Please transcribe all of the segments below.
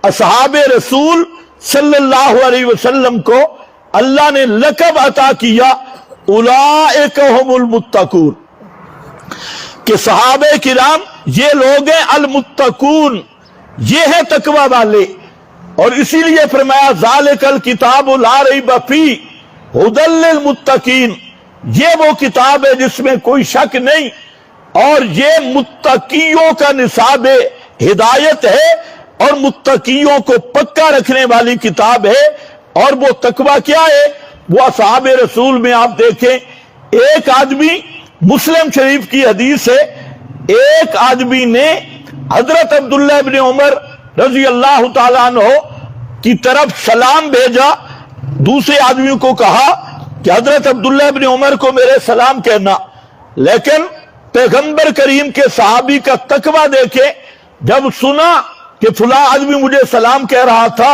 असहाब रसूल सल्लल्लाहु अलैहि वसल्लम को अल्लाह ने लक़ब अता किया उलाइका हुमुल मुत्तकून, कि सहाबे किराम ये लोग हैं अल मुत्तकून, ये है तकवा वाले। और इसीलिए फरमाया ज़ालिकल किताबु ला रैब फीह हुदल लिल मुत्तकीन, ये वो किताब है जिसमें कोई शक नहीं और ये मुत्तकियों का निसाब हिदायत है और मुत्तकियों को पक्का रखने वाली किताब है। और वो तकवा क्या है? वो असहाब रसूल में आप देखें, एक आदमी, मुस्लिम शरीफ की हदीस है, एक आदमी ने हजरत अब्दुल्लाह इब्न उमर रजी अल्लाह ताला अन्हु की तरफ सलाम भेजा। दूसरे आदमी को कहा कि हजरत अब्दुल्लाह इब्न उमर को मेरे सलाम कहना, लेकिन पैगंबर करीम के सहाबी का तकवा देखे, जब सुना कि फला आदमी मुझे सलाम कह रहा था,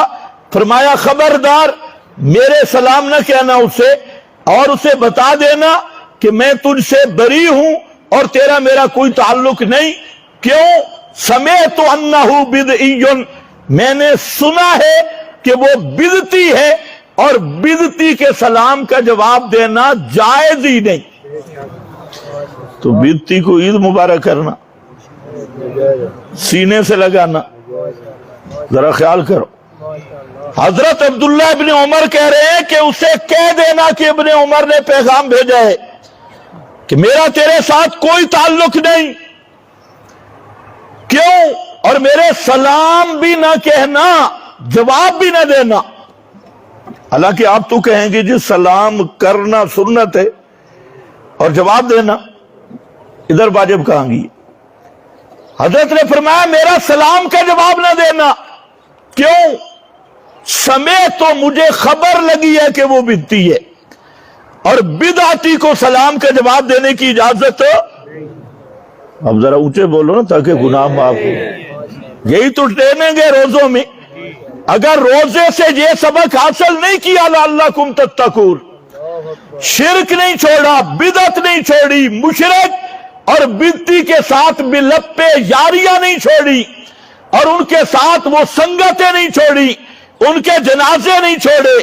फरमाया खबरदार मेरे सलाम न कहना उसे, और उसे बता देना कि मैं तुझसे बरी हूं और तेरा मेरा कोई ताल्लुक नहीं। क्यों? समेअतु अन्नहु बिदइयुन, मैंने सुना है कि वो बिदती है और बिदती के सलाम का जवाब देना जायज ही नहीं। तो बिदती को ईद मुबारक करना, सीने से लगाना, जरा ख्याल करो। हजरत अब्दुल्लाह इब्न उमर कह रहे हैं कि उसे कह देना कि इब्न उमर ने पैगाम भेजा है कि मेरा तेरे साथ कोई ताल्लुक नहीं, क्यों? और मेरे सलाम भी ना कहना, जवाब भी ना देना। हालांकि आप तो कहेंगे जी सलाम करना सुन्नत है और जवाब देना इधर वाजिब कहांगी। हजरत ने फरमाया मेरा सलाम का जवाब ना देना, क्यों? समय तो मुझे खबर लगी है कि वो बिदती है और बिदअती को सलाम का जवाब देने की इजाजत। अब जरा ऊंचे बोलो ना ताकि गुनाह माफ हो। यही तो ट्रेनिंग है रोजों में। अगर रोजे से ये सबक हासिल नहीं किया लअल्लकुम तत्तकून, शिरक नहीं छोड़ा, बिदअत नहीं छोड़ी, मुशरिक और बिदती के साथ बिलप्पे यारियां नहीं छोड़ी और उनके साथ वो संगतें नहीं छोड़ी, उनके जनाजे नहीं छोड़े,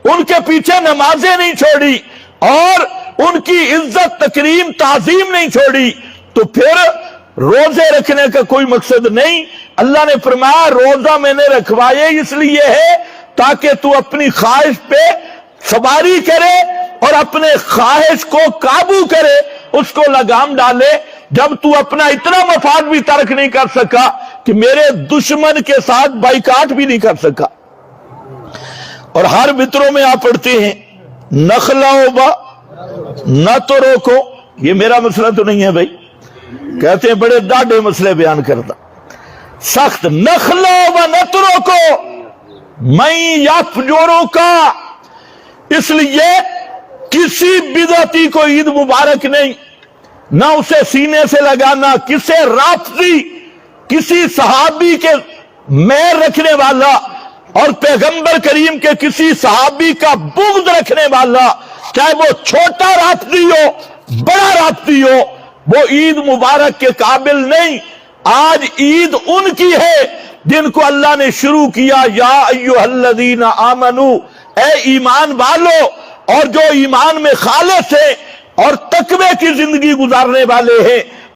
उनके पीछे नमाजें नहीं छोड़ी और उनकी इज्जत तकरीम ताजीम नहीं छोड़ी, तो फिर रोजे रखने का कोई मकसद नहीं। अल्लाह ने फरमाया रोजा मैंने रखवाए इसलिए है ताकि तू अपनी ख्वाहिश पे सवारी करे और अपने ख्वाहिश को काबू करे, उसको लगाम डाले। जब तू अपना इतना मफाद भी तर्क नहीं कर सका कि मेरे दुश्मन के साथ बाइकाट भी नहीं कर सका। और हर मित्रों में आप पढ़ते हैं नखलाओबा न तो रोको, ये मेरा मसला तो नहीं है भाई, कहते हैं बड़े दाढ़े मसले बयान करता, सख्त नखलाओबा न तो रोको मैं याफजोरों का। इसलिए किसी बिदअती को ईद मुबारक नहीं, ना उसे सीने से लगाना, किसे राफजी, किसी सहाबी के मैर रखने वाला और पैगंबर करीम के किसी सहाबी का बुग़्ज़ रखने वाला, चाहे वो छोटा राफजी हो बड़ा राफजी हो, वो ईद मुबारक के काबिल नहीं। आज ईद उनकी है जिनको अल्लाह ने शुरू किया या अय्युहल्लज़ीना आमनू, ए ईमान वालो, और जो ईमान में खालिस है और तकवे की जिंदगी गुजारने वाले हैं,